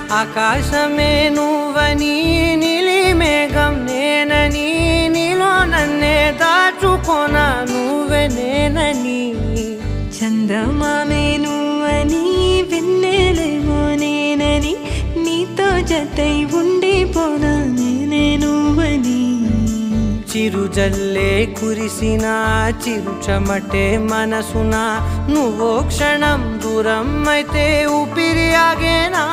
ఆకాశమే నువ్వని నీలి మేఘం నేనని నీలో నన్నే దాచుకోనా నువ్వే నేనని చందమామే నువ్వని వెన్నెలేమో నేనని నీతో జతై ఉండిపోనా నేనే నువ్వని చిరుజల్లే కురిసిన చిరు చెమటే మనసున నువ్వో క్షణం దూరం అయితే ఊపిరి ఆగేనా